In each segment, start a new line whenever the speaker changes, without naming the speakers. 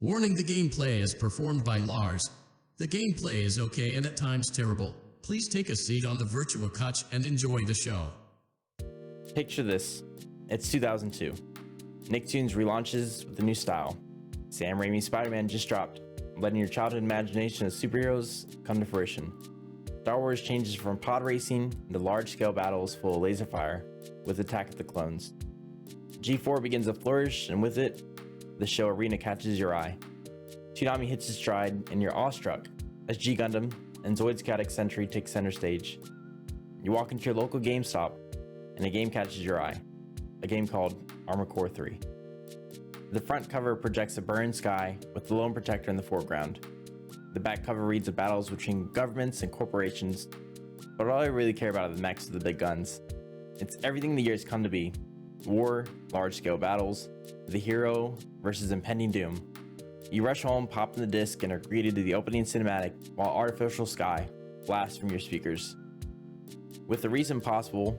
Warning: the gameplay is performed by Lars. The gameplay is okay and at times terrible. Please take a seat on the virtual couch and enjoy the show.
Picture this. It's 2002. Nicktoons relaunches with a new style. Sam Raimi's Spider-Man just dropped, letting your childhood imagination of superheroes come to fruition. Star Wars changes from pod racing into large-scale battles full of laser fire with Attack of the Clones. G4 begins to flourish, and with it, the show arena catches your eye. Toonami hits its stride, and you're awestruck as G Gundam and Zoid's Chaotic Sentry take center stage. You walk into your local GameStop, and a game catches your eye. A game called Armored Core 3. The front cover projects a burned sky with the Lone Protector in the foreground. The back cover reads of battles between governments and corporations, but all I really care about are the mechs of the big guns. It's everything the years come to be. War, large-scale battles, the hero versus impending doom. You rush home, pop in the disc, and are greeted to the opening cinematic while artificial sky blasts from your speakers. With the recent possible,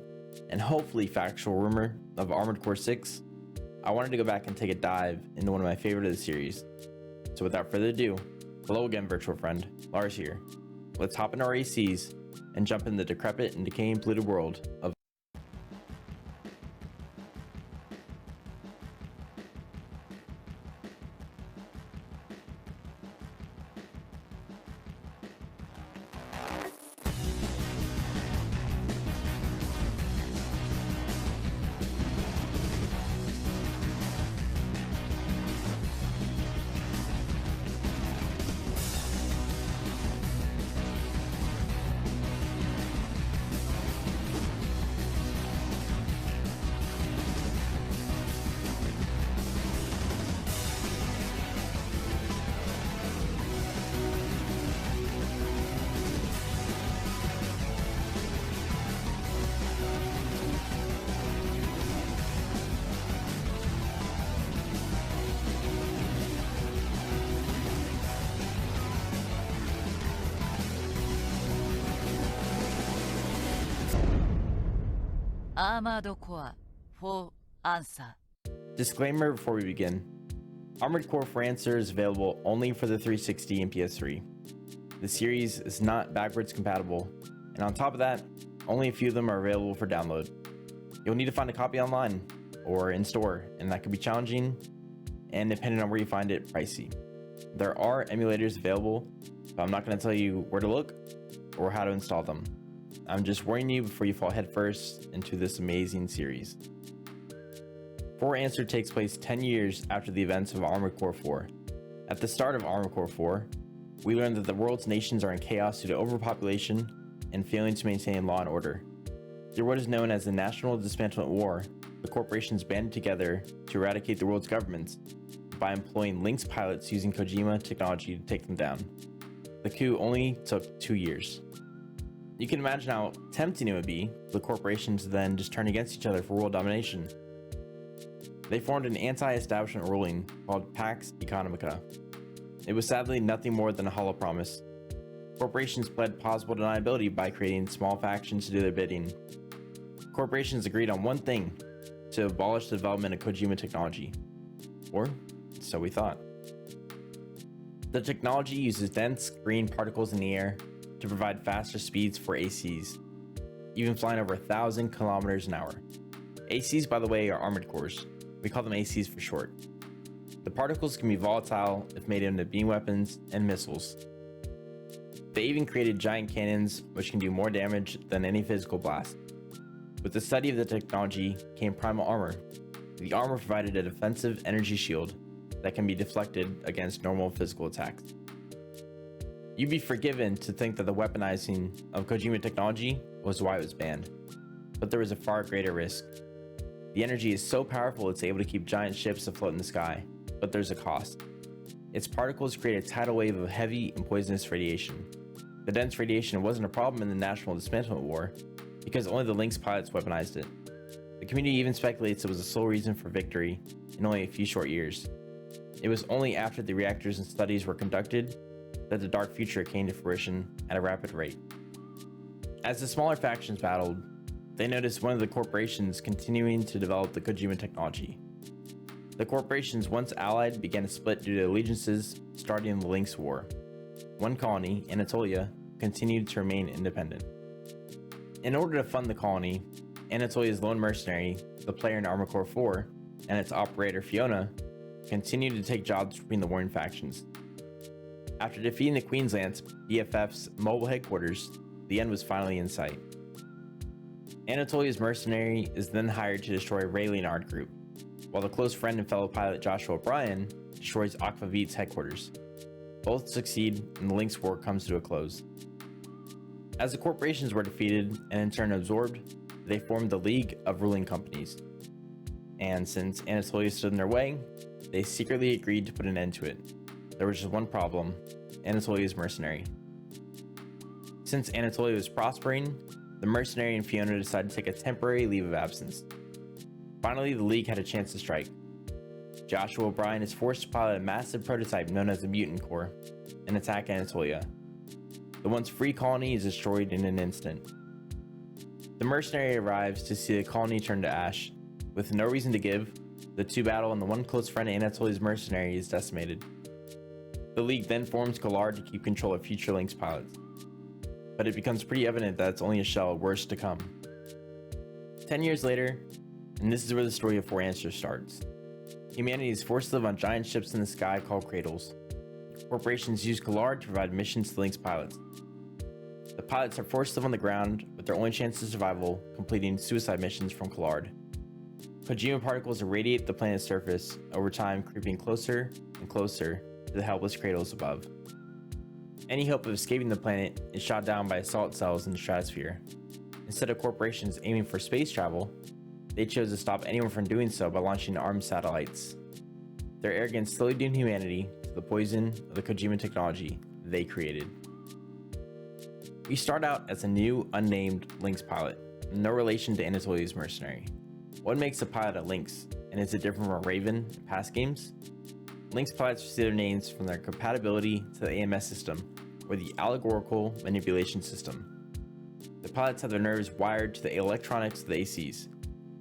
and hopefully factual rumor of Armored Core 6, I wanted to go back and take a dive into one of my favorite of the series. So without further ado, hello again, virtual friend, Lars here. Let's hop into our ACs and jump in the decrepit and decaying polluted world of
Armored Core for answer.
Disclaimer before we begin. Armored Core for Answer is available only for the 360 and PS3. The series is not backwards compatible, and on top of that, only a few of them are available for download. You'll need to find a copy online or in store, and that could be challenging and, depending on where you find it, pricey. There are emulators available, but I'm not going to tell you where to look or how to install them. I'm just warning you before you fall headfirst into this amazing series. For Answer takes place 10 years after the events of Armored Core 4. At the start of Armored Core 4, we learn that the world's nations are in chaos due to overpopulation and failing to maintain law and order. Through what is known as the National Dismantlement War, the corporations banded together to eradicate the world's governments by employing Lynx pilots using Kojima technology to take them down. The coup only took 2 years. You can imagine how tempting it would be for the corporations to then just turn against each other for world domination. They formed an anti-establishment ruling called Pax Economica. It was sadly nothing more than a hollow promise. Corporations pled plausible deniability by creating small factions to do their bidding. Corporations agreed on one thing: to abolish the development of Kojima technology. Or so we thought. The technology uses dense green particles in the air to provide faster speeds for ACs, even flying over 1,000 kilometers an hour. ACs, by the way, are armored cores. We call them ACs for short. The particles can be volatile if made into beam weapons and missiles. They even created giant cannons which can do more damage than any physical blast. With the study of the technology came primal armor. The armor provided a defensive energy shield that can be deflected against normal physical attacks. You'd be forgiven to think that the weaponizing of Kojima technology was why it was banned, but there was a far greater risk. The energy is so powerful it's able to keep giant ships afloat in the sky, but there's a cost. Its particles create a tidal wave of heavy and poisonous radiation. The dense radiation wasn't a problem in the National Dismantlement War, because only the Lynx pilots weaponized it. The community even speculates it was the sole reason for victory in only a few short years. It was only after the reactors and studies were conducted that the dark future came to fruition at a rapid rate. As the smaller factions battled, they noticed one of the corporations continuing to develop the Kojima technology. The corporations once allied began to split due to allegiances, starting the Lynx War. One colony, Anatolia, continued to remain independent. In order to fund the colony, Anatolia's lone mercenary, the player in Armored Core 4, and its operator Fiona, continued to take jobs between the warring factions. After defeating the Queensland's BFF's mobile headquarters, the end was finally in sight. Anatolia's mercenary is then hired to destroy Ray Leonard Group, while the close friend and fellow pilot Joshua O'Brien destroys Aquavit's headquarters. Both succeed, and the Lynx War comes to a close. As the corporations were defeated and in turn absorbed, they formed the League of Ruling Companies. And since Anatolia stood in their way, they secretly agreed to put an end to it. There was just one problem: Anatolia's mercenary. Since Anatolia was prospering, the mercenary and Fiona decided to take a temporary leave of absence. Finally, the League had a chance to strike. Joshua O'Brien is forced to pilot a massive prototype known as the Mutant Core and attack Anatolia. The once free colony is destroyed in an instant. The mercenary arrives to see the colony turn to ash. With no reason to give, the two battle and the one close friend of Anatolia's mercenary is decimated. The League then forms Collard to keep control of future Lynx pilots. But it becomes pretty evident that it's only a shell of worse to come. 10 years later, and this is where the story of Four Answers starts. Humanity is forced to live on giant ships in the sky called cradles. Corporations use Collard to provide missions to Lynx pilots. The pilots are forced to live on the ground, with their only chance of survival completing suicide missions from Collard. Kojima particles irradiate the planet's surface, over time creeping closer and closer to the helpless cradles above. Any hope of escaping the planet is shot down by assault cells in the stratosphere. Instead of corporations aiming for space travel, they chose to stop anyone from doing so by launching armed satellites. Their arrogance slowly doomed humanity to the poison of the Kojima technology they created. We start out as a new, unnamed Lynx pilot, no relation to Anatolia's mercenary. What makes a pilot a Lynx, and is it different from a Raven in past games? Lynx pilots receive their names from their compatibility to the AMS system, or the allegorical manipulation system. The pilots have their nerves wired to the electronics of the ACs.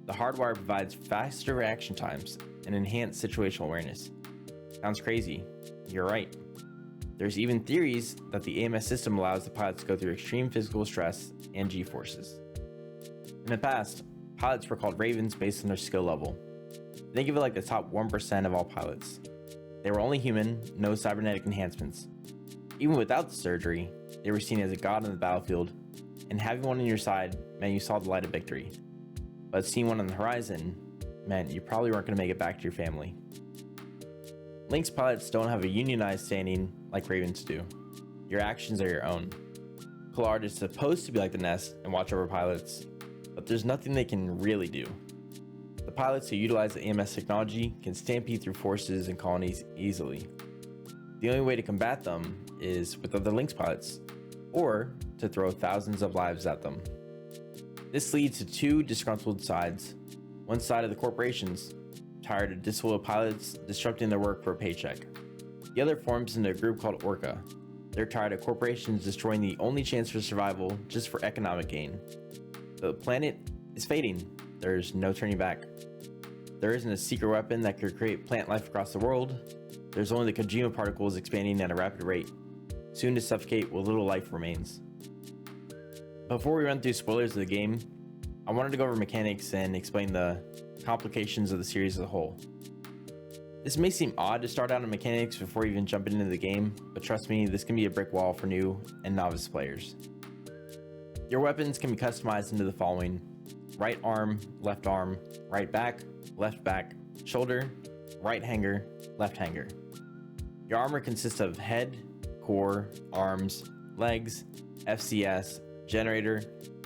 The hardwire provides faster reaction times and enhanced situational awareness. Sounds crazy. You're right. There's even theories that the AMS system allows the pilots to go through extreme physical stress and G-forces. In the past, pilots were called Ravens based on their skill level. Think of it like the top 1% of all pilots. They were only human, no cybernetic enhancements. Even without the surgery, they were seen as a god on the battlefield, and having one on your side meant you saw the light of victory. But seeing one on the horizon meant you probably weren't going to make it back to your family. Lynx pilots don't have a unionized standing like Ravens do. Your actions are your own. Collard is supposed to be like the Nest and watch over pilots, but there's nothing they can really do. The pilots who utilize the AMS technology can stampede through forces and colonies easily. The only way to combat them is with other Lynx pilots, or to throw thousands of lives at them. This leads to two disgruntled sides. One side of the corporations, tired of disloyal pilots disrupting their work for a paycheck. The other forms into a group called ORCA. They're tired of corporations destroying the only chance for survival just for economic gain. The planet is fading. There's no turning back. There isn't a secret weapon that could create plant life across the world. There's only the Kojima particles expanding at a rapid rate, soon to suffocate what little life remains. Before we run through spoilers of the game, I wanted to go over mechanics and explain the complications of the series as a whole. This may seem odd to start out on mechanics before even jumping into the game, but trust me, this can be a brick wall for new and novice players. Your weapons can be customized into the following: right arm, right back, shoulder, right hanger, left hanger. Your armor consists of head, core, arms, legs, FCS, generator,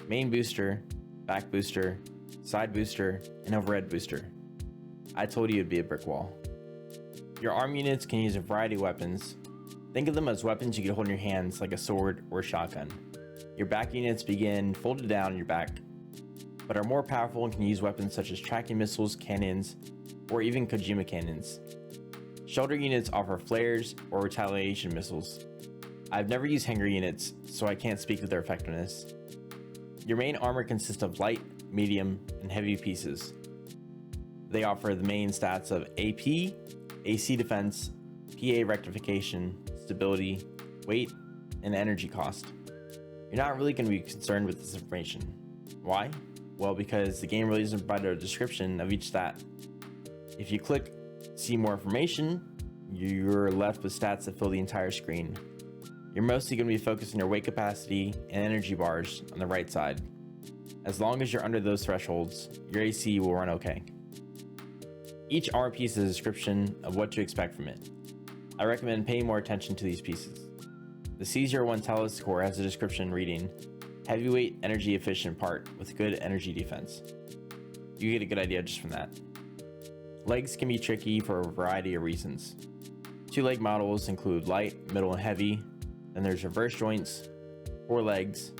main booster, back booster, side booster, and overhead booster. I told you it'd be a brick wall. Your arm units can use a variety of weapons. Think of them as weapons you can hold in your hands like a sword or a shotgun. Your back units begin folded down on your back, but are more powerful and can use weapons such as tracking missiles, cannons, or even Kojima cannons. Shoulder units offer flares or retaliation missiles. I've never used hanger units, so I can't speak to their effectiveness. Your main armor consists of light, medium, and heavy pieces. they offer the main stats of AP, AC defense, PA rectification, stability, weight, and energy cost. You're not really going to be concerned with this information. Why? Well, because the game really doesn't provide a description of each stat. If you click see more information, you're left with stats that fill the entire screen. You're mostly going to be focused on your weight capacity and energy bars on the right side. As long as you're under those thresholds, your AC will run okay. Each armor piece is a description of what to expect from it. I recommend paying more attention to these pieces. The C01 Talus core has a description reading, heavyweight energy efficient part with good energy defense. You get a good idea just from that. Legs can be tricky for a variety of reasons. 2 leg models include light, middle, and heavy. Then there's reverse joints, 4 legs,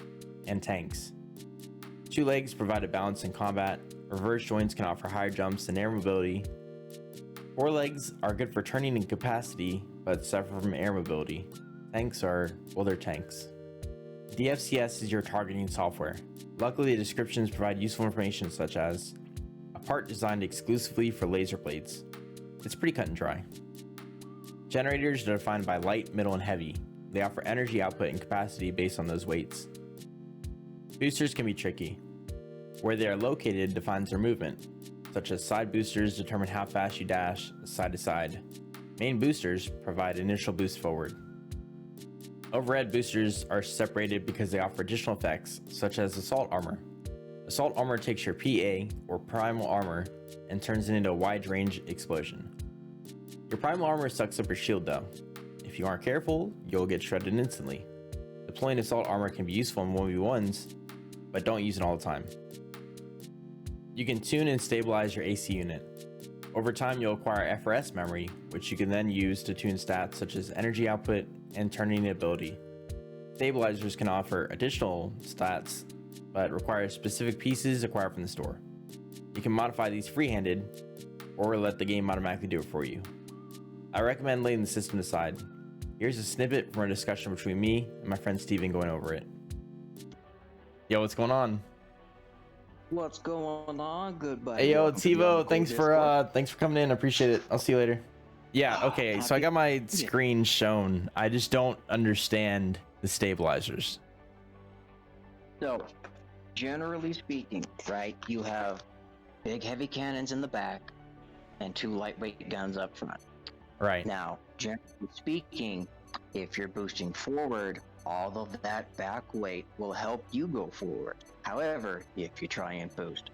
and tanks. 2 legs provide a balance in combat. Reverse joints can offer higher jumps and air mobility. 4 legs are good for turning in capacity, but suffer from air mobility. Tanks are, well, they're tanks. DFCS is your targeting software. Luckily, the descriptions provide useful information such as a part designed exclusively for laser blades. It's pretty cut and dry. Generators are defined by light, middle, and heavy. They offer energy output and capacity based on those weights. Boosters can be tricky. Where they are located defines their movement, such as side boosters determine how fast you dash side to side. Main boosters provide initial boost forward. Overhead boosters are separated because they offer additional effects, such as assault armor. Assault armor takes your PA, or primal armor, and turns it into a wide range explosion. Your primal armor sucks up your shield though. If you aren't careful, you'll get shredded instantly. Deploying assault armor can be useful in 1v1s, but don't use it all the time. You can tune and stabilize your AC unit. Over time, you'll acquire FRS memory, which you can then use to tune stats such as energy output and turning ability. Stabilizers can offer additional stats, but require specific pieces acquired from the store. You can modify these free-handed, or let the game automatically do it for you. I recommend laying the system aside. Here's a snippet from a discussion between me and my friend Steven going over it. Yo, what's going on?
What's going on, good buddy?
Hey, yo,
Welcome to the
Tivo,
Discord.
thanks for coming in. Appreciate it. I'll see you later. Yeah, okay, so I got my screen shown. I just don't understand the stabilizers.
So, generally speaking, right, you have big heavy cannons in the back and 2 lightweight guns up front.
Right.
Now, generally speaking, if you're boosting forward, all of that back weight will help you go forward. However, if you try and boost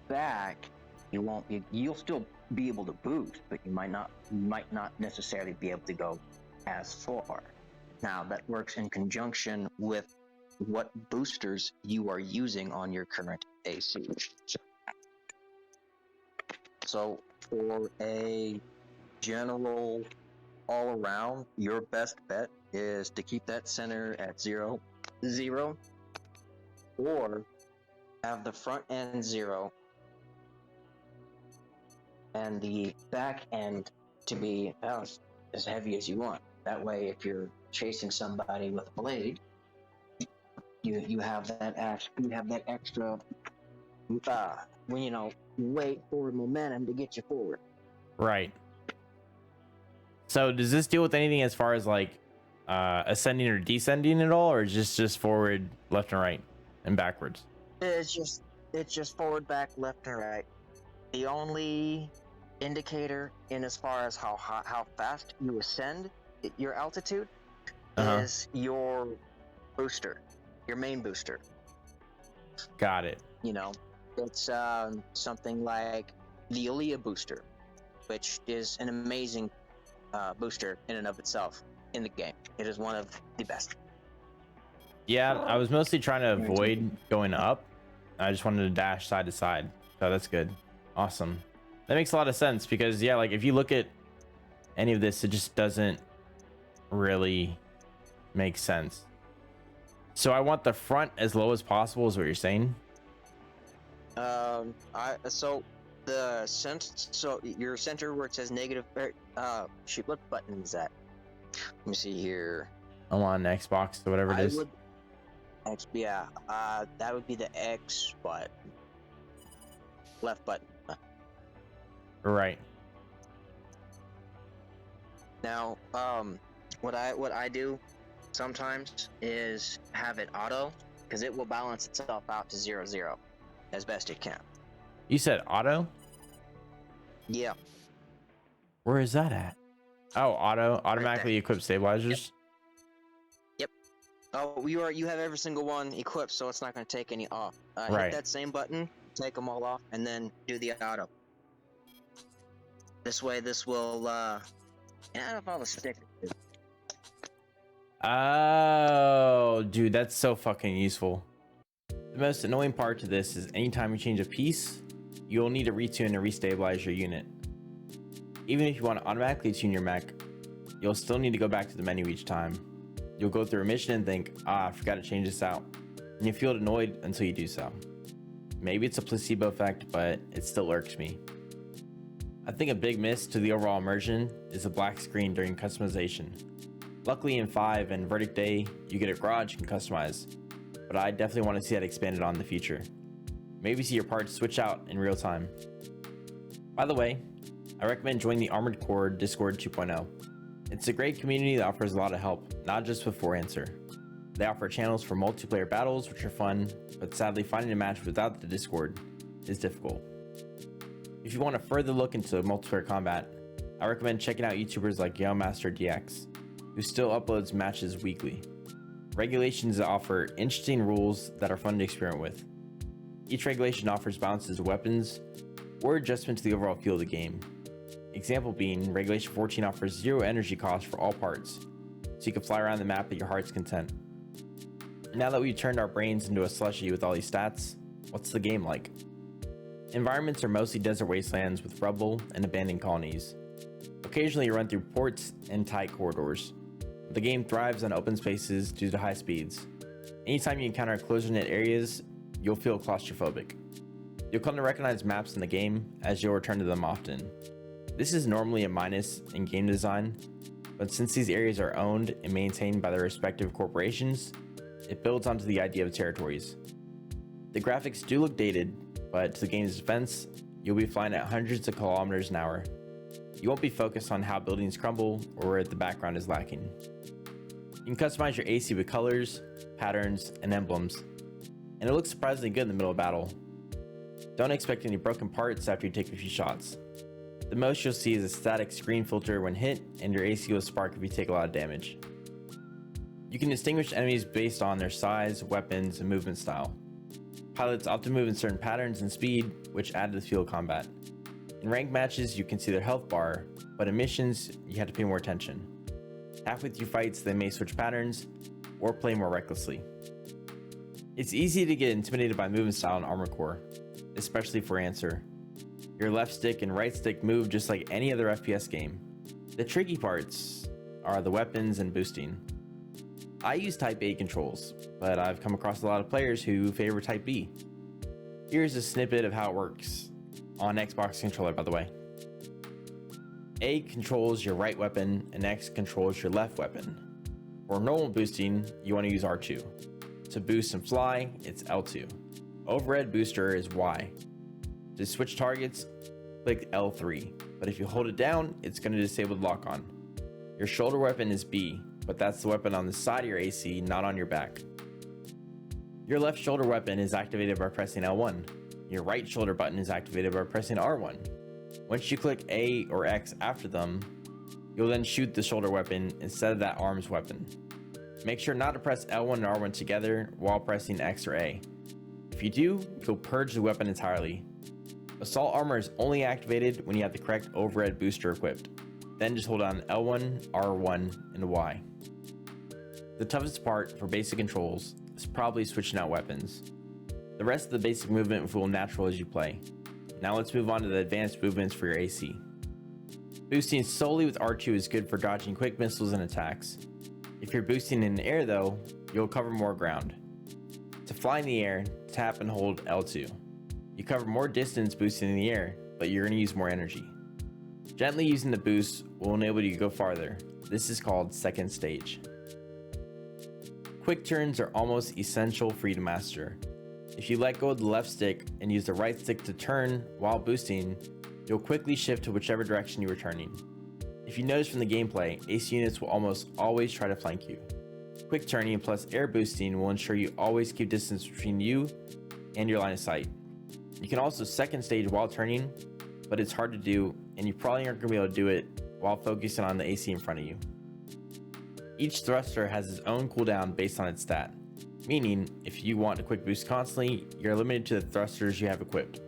back, you'll still be able to boost, but you might not necessarily be able to go as far. Now, that works in conjunction with what boosters you are using on your current AC. So, for a general all around, your best bet is to keep that center at 0, or have the front end 0 and the back end to be as heavy as you want. That way, if you're chasing somebody with a blade, you have that extra weight forward momentum to get you forward.
Right. So does this deal with anything as far as like ascending or descending at all, or is this just forward, left, and right, and backwards?
It's just forward, back, left, and right. The only indicator in as far as how fast you ascend your altitude is your booster, your main booster.
Got it.
You know, it's something like the Aaliyah booster, which is an amazing booster in and of itself in the game. It is one of the best.
Yeah, I was mostly trying to avoid going up. I just wanted to dash side to side. So that's good. Awesome. That makes a lot of sense because, yeah, like if you look at any of this, it just doesn't really make sense. So I want the front as low as possible is what you're saying?
So your center where it says negative, shoot, what button is that? Let me see here.
I'm on Xbox or whatever it is.
That would be the X button. Left button.
Right.
Now, what I do sometimes is have it auto, because it will balance itself out to 0-0 as best it can.
You said auto?
Yeah.
Where is that at? Oh, auto automatically equip stabilizers.
Yep. Oh, you have every single one equipped, so it's not going to take any off.
Right.
Hit that same button, take them all off, and then do the auto. This way, this will. I don't know if I was stick.
Oh, dude, that's so fucking useful. The most annoying part to this is anytime you change a piece, you'll need to retune and restabilize your unit. Even if you want to automatically tune your mech, you'll still need to go back to the menu each time. You'll go through a mission and think, I forgot to change this out. And you feel annoyed until you do so. Maybe it's a placebo effect, but it still irks me. I think a big miss to the overall immersion is the black screen during customization. Luckily in 5 and Verdict Day, you get a garage you can customize, but I definitely want to see that expanded on in the future. Maybe see your parts switch out in real time. By the way, I recommend joining the Armored Core Discord 2.0. It's a great community that offers a lot of help, not just with 4Answer. They offer channels for multiplayer battles, which are fun, but sadly finding a match without the Discord is difficult. If you want a further look into multiplayer combat, I recommend checking out YouTubers like Master DX, who still uploads matches weekly. Regulations offer interesting rules that are fun to experiment with. Each regulation offers balances of weapons or adjustment to the overall feel of the game. Example being, Regulation 14 offers 0 energy cost for all parts, so you can fly around the map at your heart's content. Now that we've turned our brains into a slushy with all these stats, what's the game like? Environments are mostly desert wastelands with rubble and abandoned colonies. Occasionally you run through ports and tight corridors. The game thrives on open spaces due to high speeds. Anytime you encounter closure-knit areas, you'll feel claustrophobic. You'll come to recognize maps in the game as you'll return to them often. This is normally a minus in game design, but since these areas are owned and maintained by their respective corporations, it builds onto the idea of territories. The graphics do look dated, but to the game's defense, you'll be flying at hundreds of kilometers an hour. You won't be focused on how buildings crumble or where the background is lacking. You can customize your AC with colors, patterns, and emblems, and it looks surprisingly good in the middle of battle. Don't expect any broken parts after you take a few shots. The most you'll see is a static screen filter when hit, and your AC will spark if you take a lot of damage. You can distinguish enemies based on their size, weapons, and movement style. Pilots often move in certain patterns and speed, which add to the feel of combat. In ranked matches, you can see their health bar, but in missions, you have to pay more attention. Halfway through fights, they may switch patterns or play more recklessly. It's easy to get intimidated by movement style in Armored Core, especially for Answer. Your left stick and right stick move just like any other FPS game. The tricky parts are the weapons and boosting. I use Type A controls, but I've come across a lot of players who favor Type B. Here's a snippet of how it works, on Xbox controller by the way. A controls your right weapon and X controls your left weapon. For normal boosting, you want to use R2. To boost and fly, it's L2. Overhead booster is Y. To switch targets, click L3, but if you hold it down, it's going to disable the lock-on. Your shoulder weapon is B, but that's the weapon on the side of your AC, not on your back. Your left shoulder weapon is activated by pressing L1. Your right shoulder button is activated by pressing R1. Once you click A or X after them, you'll then shoot the shoulder weapon instead of that arm's weapon. Make sure not to press L1 and R1 together while pressing X or A. If you do, you'll purge the weapon entirely. Assault armor is only activated when you have the correct overhead booster equipped. Then just hold down L1, R1, and Y. The toughest part for basic controls is probably switching out weapons. The rest of the basic movement will feel natural as you play. Now let's move on to the advanced movements for your AC. Boosting solely with R2 is good for dodging quick missiles and attacks. If you're boosting in the air though, you'll cover more ground. To fly in the air, tap and hold L2. You cover more distance boosting in the air, but you're going to use more energy. Gently using the boost will enable you to go farther. This is called second stage. Quick turns are almost essential for you to master. If you let go of the left stick and use the right stick to turn while boosting, you'll you'll quickly shift to whichever direction you were turning. If you notice from the gameplay, AC units will almost always try to flank you. Quick turning plus air boosting will ensure you always keep distance between you and your line of sight. You can also second stage while turning, but it's hard to do, and you probably aren't going to be able to do it while focusing on the AC in front of you. Each thruster has its own cooldown based on its stat, meaning if you want to quick boost constantly, you're limited to the thrusters you have equipped.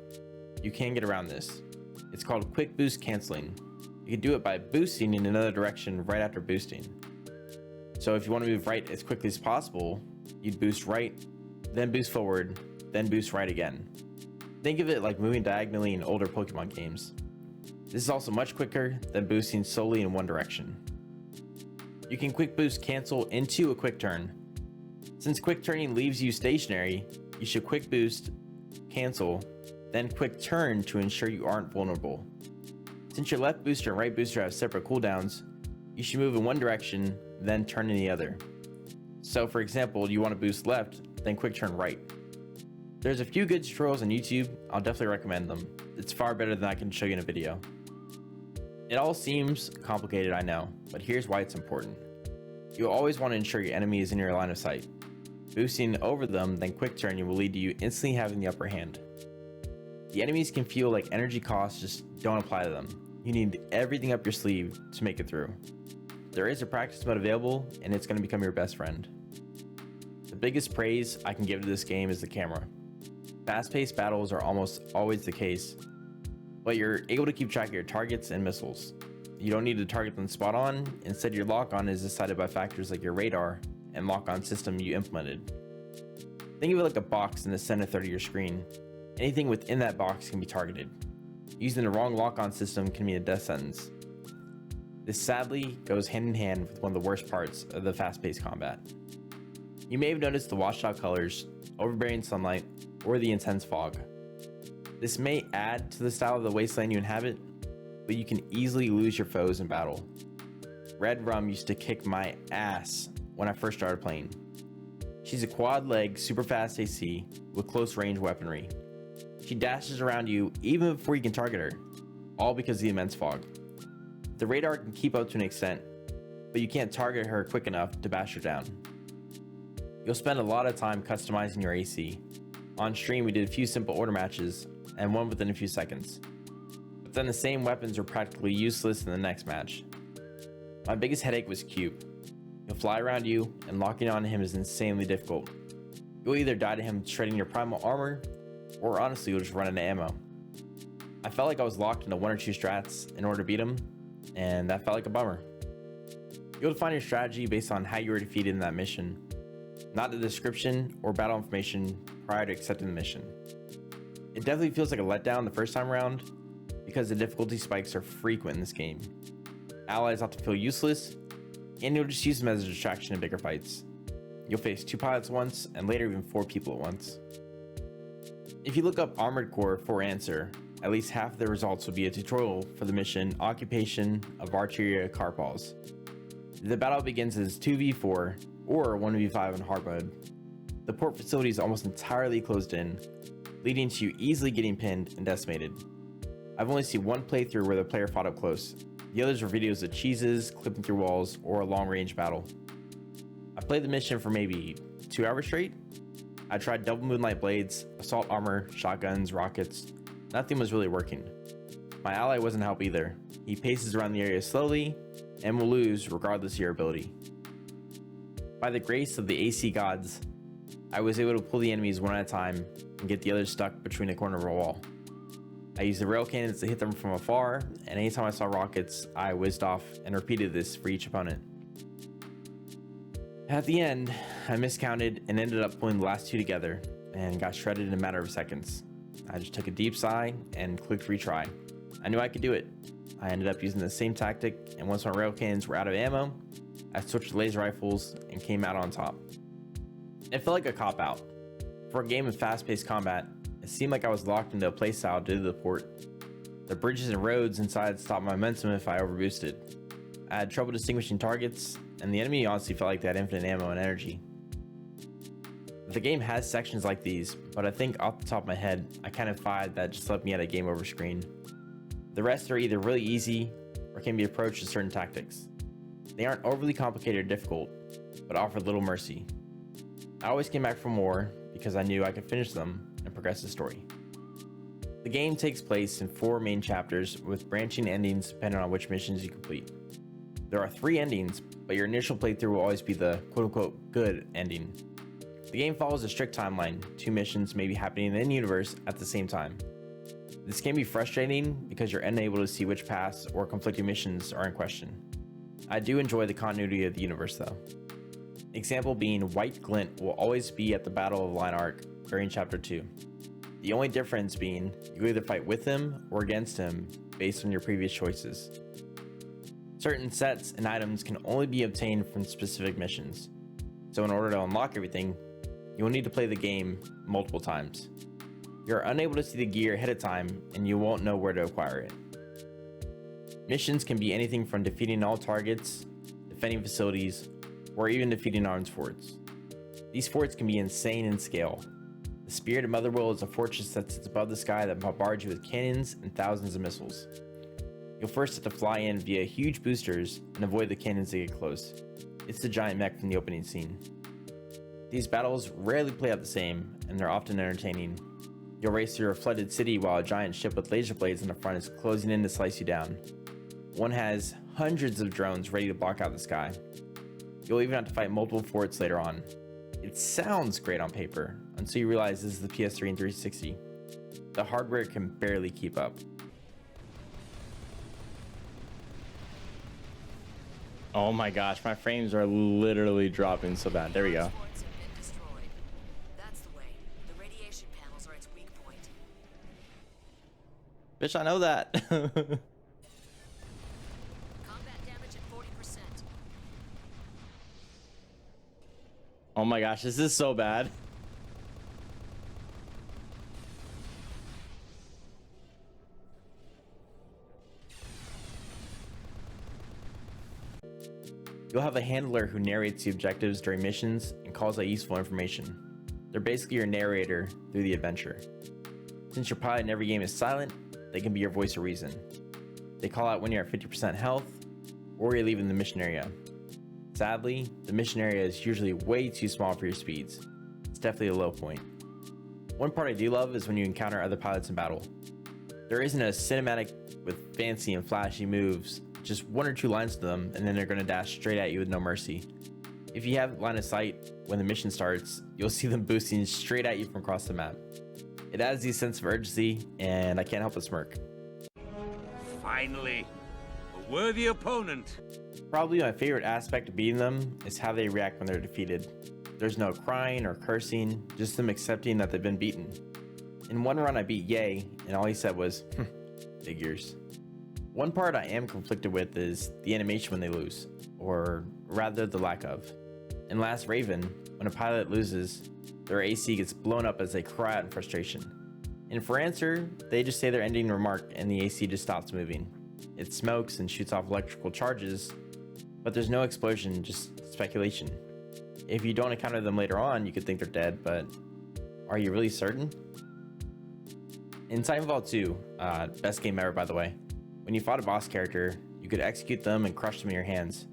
You can get around this. It's called quick boost canceling. You can do it by boosting in another direction right after boosting. So if you want to move right as quickly as possible, you'd boost right, then boost forward, then boost right again. Think of it like moving diagonally in older Pokemon games. This is also much quicker than boosting solely in one direction. You can quick boost cancel into a quick turn. Since quick turning leaves you stationary, you should quick boost, cancel, then quick turn to ensure you aren't vulnerable. Since your left booster and right booster have separate cooldowns, you should move in one direction, then turn in the other. So for example, you want to boost left, then quick turn right. There's a few good tutorials on YouTube, I'll definitely recommend them. It's far better than I can show you in a video. It all seems complicated, I know, but here's why it's important. You'll always want to ensure your enemy is in your line of sight. Boosting over them, then quick turning will lead to you instantly having the upper hand. The enemies can feel like energy costs just don't apply to them. You need everything up your sleeve to make it through. There is a practice mode available, and it's going to become your best friend. The biggest praise I can give to this game is the camera. Fast-paced battles are almost always the case, but you're able to keep track of your targets and missiles. You don't need to target them spot on, instead your lock-on is decided by factors like your radar and lock-on system you implemented. Think of it like a box in the center third of your screen. Anything within that box can be targeted. Using the wrong lock-on system can mean a death sentence. This sadly goes hand in hand with one of the worst parts of the fast-paced combat. You may have noticed the washed out colors, overbearing sunlight, or the intense fog. This may add to the style of the wasteland you inhabit, but you can easily lose your foes in battle. Red Rum used to kick my ass when I first started playing. She's a quad leg, super fast AC with close range weaponry. She dashes around you even before you can target her, all because of the immense fog. The radar can keep up to an extent, but you can't target her quick enough to bash her down. You'll spend a lot of time customizing your AC. On stream we did a few simple order matches, and one within a few seconds. But then the same weapons are practically useless in the next match. My biggest headache was Cube. He'll fly around you, and locking on him is insanely difficult. You'll either die to him shredding your primal armor, or honestly you'll just run into ammo. I felt like I was locked into one or two strats in order to beat him, and that felt like a bummer. You'll define your strategy based on how you were defeated in that mission, not the description or battle information prior to accepting the mission. It definitely feels like a letdown the first time around, because the difficulty spikes are frequent in this game. Allies often feel useless, and you'll just use them as a distraction in bigger fights. You'll face 2 pilots once, and later even 4 people at once. If you look up Armored Core for answer, at least half of the results will be a tutorial for the mission Occupation of Arteria Carpals. The battle begins as 2v4 or 1v5 in hard mode. The port facility is almost entirely closed in, leading to you easily getting pinned and decimated. I've only seen one playthrough where the player fought up close. The others were videos of cheeses, clipping through walls, or a long range battle. I played the mission for maybe 2 hours straight. I tried double moonlight blades, assault armor, shotguns, rockets. Nothing was really working. My ally wasn't help either. He paces around the area slowly and will lose regardless of your ability. By the grace of the AC gods, I was able to pull the enemies one at a time and get the others stuck between the corner of a wall. I used the rail cannons to hit them from afar, and anytime I saw rockets, I whizzed off and repeated this for each opponent. At the end, I miscounted and ended up pulling the last 2 together and got shredded in a matter of seconds. I just took a deep sigh and clicked retry. I knew I could do it. I ended up using the same tactic, and once my rail cannons were out of ammo, I switched to laser rifles and came out on top. It felt like a cop-out. For a game of fast-paced combat, it seemed like I was locked into a playstyle due to the port. The bridges and roads inside stopped my momentum if I overboosted. I had trouble distinguishing targets, and the enemy honestly felt like they had infinite ammo and energy. The game has sections like these, but I think off the top of my head, I kind of find that just left me at a game over screen. The rest are either really easy or can be approached with certain tactics. They aren't overly complicated or difficult, but offer little mercy. I always came back for more because I knew I could finish them and progress the story. The game takes place in 4 main chapters with branching endings depending on which missions you complete. There are 3 endings, but your initial playthrough will always be the quote-unquote good ending. The game follows a strict timeline. 2 missions may be happening in the universe at the same time. This can be frustrating because you're unable to see which paths or conflicting missions are in question. I do enjoy the continuity of the universe though. Example being White Glint will always be at the Battle of Line Arc during Chapter 2. The only difference being you either fight with him or against him based on your previous choices. Certain sets and items can only be obtained from specific missions, so in order to unlock everything, you will need to play the game multiple times. You're unable to see the gear ahead of time and you won't know where to acquire it. Missions can be anything from defeating all targets, defending facilities, or even defeating armed forts. These forts can be insane in scale. The Spirit of Motherwell is a fortress that sits above the sky that bombards you with cannons and thousands of missiles. You'll first have to fly in via huge boosters and avoid the cannons that get close. It's the giant mech from the opening scene. These battles rarely play out the same, and they're often entertaining. You'll race through a flooded city while a giant ship with laser blades in the front is closing in to slice you down. One has hundreds of drones ready to block out the sky. You'll even have to fight multiple forts later on. It sounds great on paper, until you realize this is the PS3 and 360. The hardware can barely keep up. Oh my gosh, my frames are literally dropping so bad. There we go. Bitch, I know that.
Combat damage at 40%.
Oh my gosh, this is so bad. You'll have a handler who narrates the objectives during missions and calls out useful information. They're basically your narrator through the adventure. Since your pilot in every game is silent, they can be your voice of reason. They call out when you're at 50% health or you're leaving the mission area. Sadly, the mission area is usually way too small for your speeds. It's definitely a low point. One part I do love is when you encounter other pilots in battle. There isn't a cinematic with fancy and flashy moves, just 1 or 2 lines to them, and then they're going to dash straight at you with no mercy. If you have line of sight when the mission starts, you'll see them boosting straight at you from across the map. It adds the sense of urgency, and I can't help but smirk.
Finally, a worthy opponent.
Probably my favorite aspect of beating them is how they react when they're defeated. There's no crying or cursing, just them accepting that they've been beaten. In one run I beat Ye, and all he said was, figures. One part I am conflicted with is the animation when they lose, or rather the lack of. In Last Raven, when a pilot loses, their AC gets blown up as they cry out in frustration. In For Answer, they just say their ending remark and the AC just stops moving. It smokes and shoots off electrical charges, but there's no explosion, just speculation. If you don't encounter them later on, you could think they're dead, but are you really certain? In Titanfall 2, best game ever by the way, when you fought a boss character, you could execute them and crush them in your hands.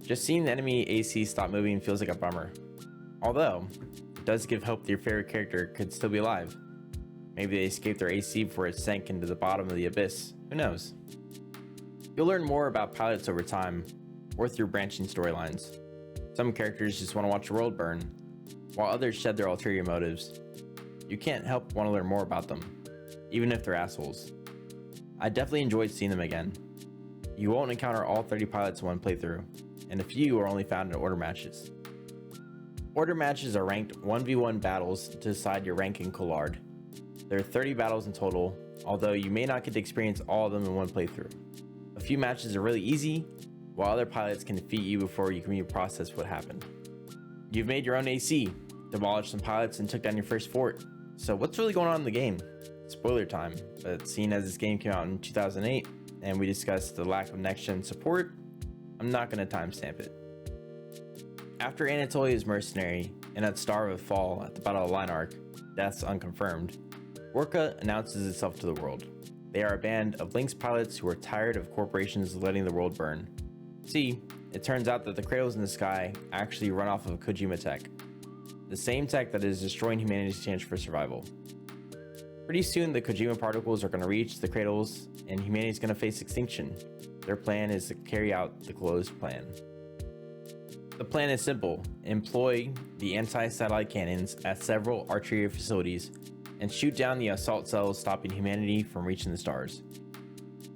Just seeing the enemy AC stop moving feels like a bummer. Although, it does give hope that your favorite character could still be alive. Maybe they escaped their AC before it sank into the bottom of the abyss, who knows? You'll learn more about pilots over time, or through branching storylines. Some characters just want to watch the world burn, while others shed their ulterior motives. You can't help want to learn more about them, even if they're assholes. I definitely enjoyed seeing them again. You won't encounter all 30 pilots in one playthrough, and a few are only found in order matches. Order matches are ranked 1v1 battles to decide your rank in Collard. There are 30 battles in total, although you may not get to experience all of them in one playthrough. A few matches are really easy, while other pilots can defeat you before you can even process what happened. You've made your own AC, demolished some pilots, and took down your first fort. So what's really going on in the game? Spoiler time, but seeing as this game came out in 2008 and we discussed the lack of next-gen support, I'm not going to timestamp it. After Anatolia's mercenary and at Star of Fall at the Battle of Line Arc, deaths unconfirmed, ORCA announces itself to the world. They are a band of Lynx pilots who are tired of corporations letting the world burn. See, it turns out that the cradles in the sky actually run off of Kojima tech, the same tech that is destroying humanity's chance for survival. Pretty soon, the Kojima particles are going to reach the cradles, and humanity is going to face extinction. Their plan is to carry out the closed plan. The plan is simple: employ the anti-satellite cannons at several archery facilities and shoot down the assault cells, stopping humanity from reaching the stars.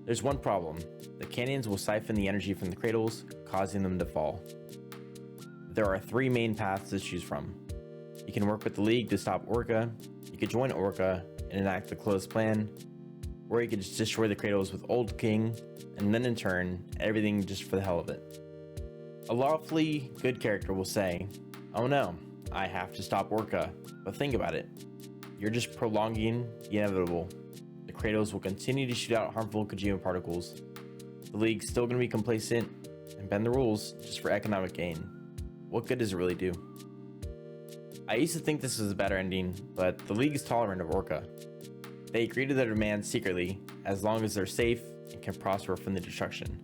There's one problem: the cannons will siphon the energy from the cradles, causing them to fall. There are three main paths to choose from. You can work with the League to stop ORCA, you could join ORCA and enact the closed plan, or you could just destroy the cradles with Old King, and then in turn, everything just for the hell of it. A lawfully good character will say, "Oh no, I have to stop ORCA," but think about it. You're just prolonging the inevitable. The cradles will continue to shoot out harmful Kojima particles. The League's still going to be complacent and bend the rules just for economic gain. What good does it really do? I used to think this was a better ending, but the League is tolerant of ORCA. They agree to their demands secretly, as long as they're safe and can prosper from the destruction.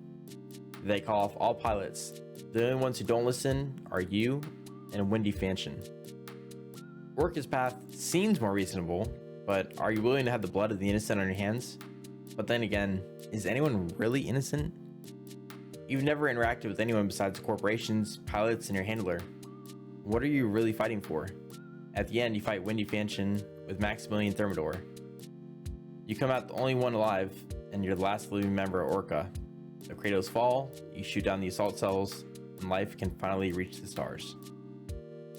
They call off all pilots. The only ones who don't listen are you and Windy Fansion. ORCA's path seems more reasonable, but are you willing to have the blood of the innocent on your hands? But then again, is anyone really innocent? You've never interacted with anyone besides corporations, pilots, and your handler. What are you really fighting for? At the end, you fight Windy Fansion with Maximilian Thermidor. You come out the only one alive, and you're the last living member of ORCA. The cradles fall, you shoot down the assault cells, and life can finally reach the stars.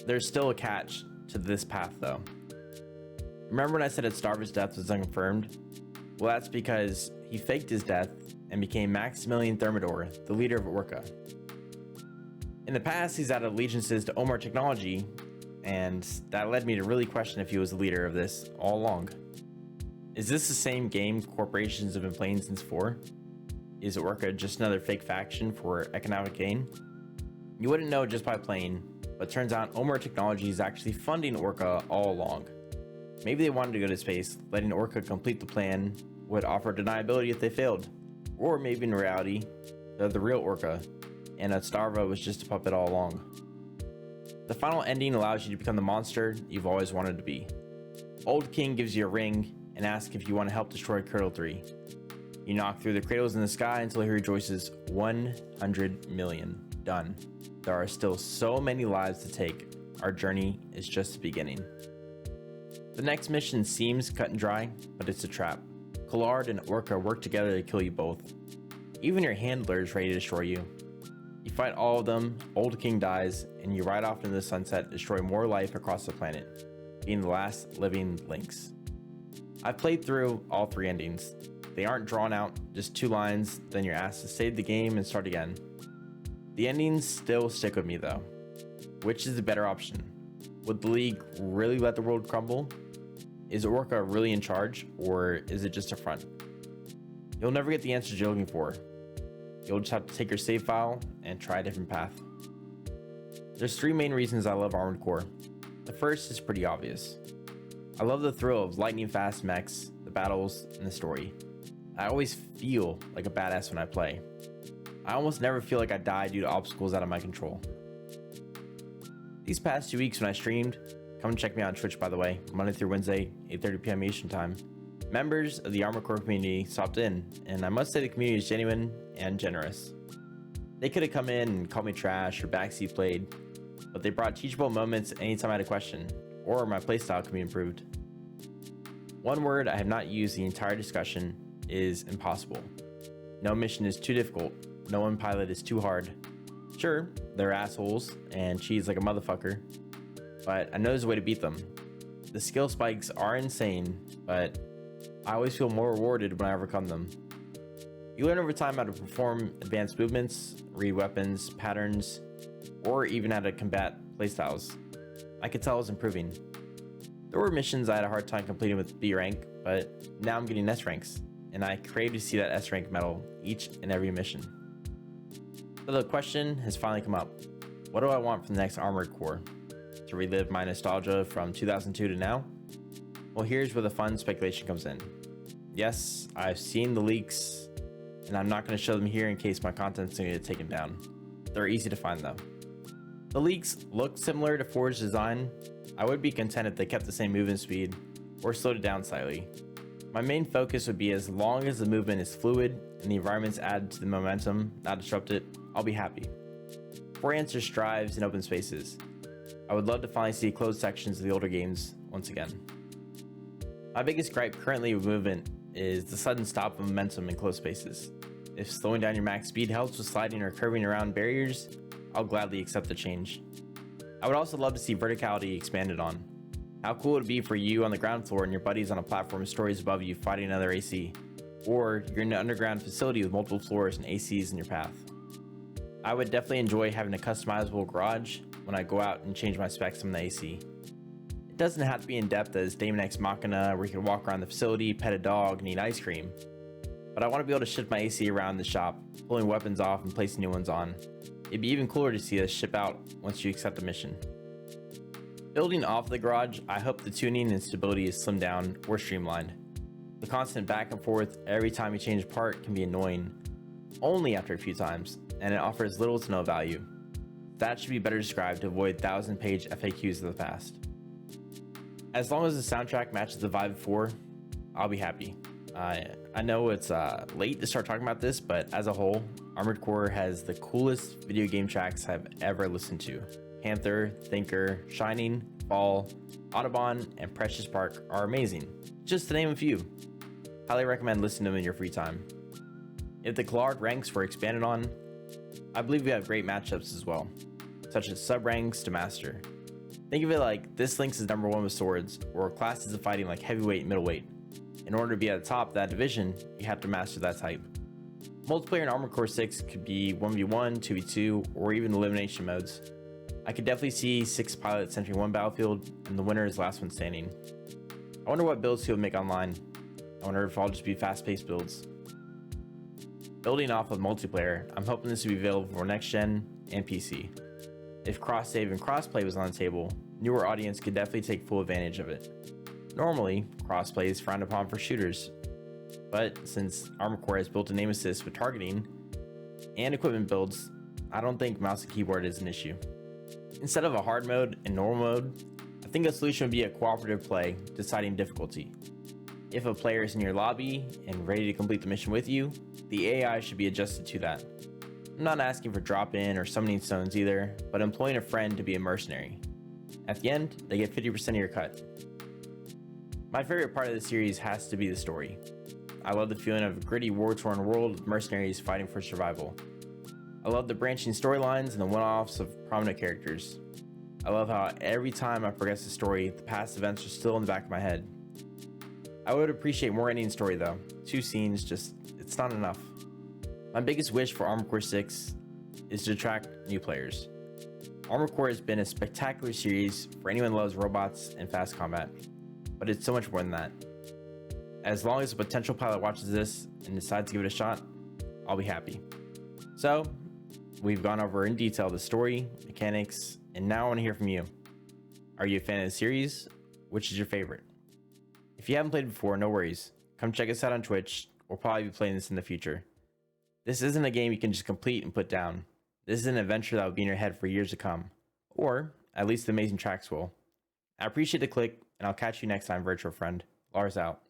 There's still a catch to this path though. Remember when I said Starva's death was unconfirmed? Well, that's because he faked his death and became Maximilian Thermidor, the leader of ORCA. In the past, he's had allegiances to Omar Technology, and that led me to really question if he was the leader of this all along. Is this the same game corporations have been playing since 4? Is ORCA just another fake faction for economic gain? You wouldn't know just by playing, but turns out Omar Technology is actually funding ORCA all along. Maybe they wanted to go to space, letting ORCA complete the plan would offer deniability if they failed. Or maybe in reality, they're the real ORCA, and Starva was just a puppet all along. The final ending allows you to become the monster you've always wanted to be. Old King gives you a ring and asks if you want to help destroy Cradle 3. You knock through the cradles in the sky until he rejoices. 100 million. Done. There are still so many lives to take. Our journey is just beginning. The next mission seems cut and dry, but it's a trap. Collard and ORCA work together to kill you both. Even your handler is ready to destroy you. You fight all of them, Old King dies, and you ride off into the sunset, destroy more life across the planet, being the last living Lynx. I've played through all 3 endings. They aren't drawn out, just 2 lines, then you're asked to save the game and start again. The endings still stick with me though. Which is the better option? Would the League really let the world crumble? Is ORCA really in charge, or is it just a front? You'll never get the answers you're looking for. You'll just have to take your save file and try a different path. There's 3 main reasons I love Armored Core. The first is pretty obvious. I love the thrill of lightning fast mechs, the battles, and the story. I always feel like a badass when I play. I almost never feel like I die due to obstacles out of my control. These past 2 weeks when I streamed, come check me out on Twitch by the way, Monday through Wednesday, 8:30 p.m. Eastern Time. Members of the Armored Core community stopped in, and I must say the community is genuine and generous. They could have come in and called me trash or backseat played, but they brought teachable moments anytime I had a question, or my playstyle could be improved. One word I have not used the entire discussion is impossible. No mission is too difficult, no one pilot is too hard. Sure, they're assholes and cheese like a motherfucker, but I know there's a way to beat them. The skill spikes are insane, but I always feel more rewarded when I overcome them. You learn over time how to perform advanced movements, read weapons, patterns, or even how to combat playstyles. I could tell I was improving. There were missions I had a hard time completing with B rank, but now I'm getting S ranks, and I crave to see that S rank medal each and every mission. So the question has finally come up. What do I want from the next Armored Core? To relive my nostalgia from 2002 to now? Well, here's where the fun speculation comes in. Yes, I've seen the leaks, and I'm not going to show them here in case my content's going to get taken down. They're easy to find though. The leaks look similar to Forge's design. I would be content if they kept the same movement speed or slowed it down slightly. My main focus would be as long as the movement is fluid and the environments add to the momentum, not disrupt it, I'll be happy. For Answers strives in open spaces. I would love to finally see closed sections of the older games once again. My biggest gripe currently with movement is the sudden stop of momentum in closed spaces. If slowing down your max speed helps with sliding or curving around barriers, I'll gladly accept the change. I would also love to see verticality expanded on. How cool would it be for you on the ground floor and your buddies on a platform with stories above you fighting another AC? Or you're in an underground facility with multiple floors and ACs in your path. I would definitely enjoy having a customizable garage when I go out and change my specs on the AC. It doesn't have to be in depth as Daemon X Machina where you can walk around the facility, pet a dog, and eat ice cream. But I want to be able to shift my AC around the shop, pulling weapons off and placing new ones on. It'd be even cooler to see us ship out once you accept the mission. Building off the garage, I hope the tuning and stability is slimmed down or streamlined. The constant back and forth every time you change a part can be annoying, only after a few times, and it offers little to no value. That should be better described to avoid 1,000-page FAQs of the past. As long as the soundtrack matches the vibe before, I'll be happy. I know it's late to start talking about this, but as a whole, Armored Core has the coolest video game tracks I've ever listened to. Panther, Thinker, Shining, Fall, Audubon, and Precious Park are amazing, just to name a few. Highly recommend listening to them in your free time. If the Collard ranks were expanded on, I believe we have great matchups as well, such as sub-ranks to master. Think of it like this Lynx is number 1 with swords, or classes of fighting like heavyweight and middleweight. In order to be at the top of that division, you have to master that type. Multiplayer in Armored Core 6 could be 1v1, 2v2, or even elimination modes. I could definitely see 6 pilots entering one battlefield, and the winner is last one standing. I wonder what builds he'll make online. I wonder if I'll just be fast-paced builds. Building off of multiplayer, I'm hoping this will be available for next gen and PC. If cross-save and crossplay was on the table, newer audience could definitely take full advantage of it. Normally, crossplay is frowned upon for shooters, but since Armored Core has built-in aim assist with targeting and equipment builds, I don't think mouse and keyboard is an issue. Instead of a hard mode and normal mode, I think a solution would be a cooperative play deciding difficulty. If a player is in your lobby and ready to complete the mission with you, the AI should be adjusted to that. I'm not asking for drop-in or summoning stones either, but employing a friend to be a mercenary. At the end, they get 50% of your cut. My favorite part of the series has to be the story. I love the feeling of a gritty war-torn world with mercenaries fighting for survival. I love the branching storylines and the one-offs of prominent characters. I love how every time I progress the story, the past events are still in the back of my head. I would appreciate more ending story though. 2 scenes, it's not enough. My biggest wish for Armored Core 6 is to attract new players. Armored Core has been a spectacular series for anyone who loves robots and fast combat, but it's so much more than that. As long as a potential pilot watches this and decides to give it a shot, I'll be happy. So, we've gone over in detail the story, mechanics, and now I want to hear from you. Are you a fan of the series? Which is your favorite? If you haven't played before, no worries. Come check us out on Twitch. We'll probably be playing this in the future. This isn't a game you can just complete and put down. This is an adventure that will be in your head for years to come. Or, at least the amazing tracks will. I appreciate the click, and I'll catch you next time, Virtuafriend. Lars out.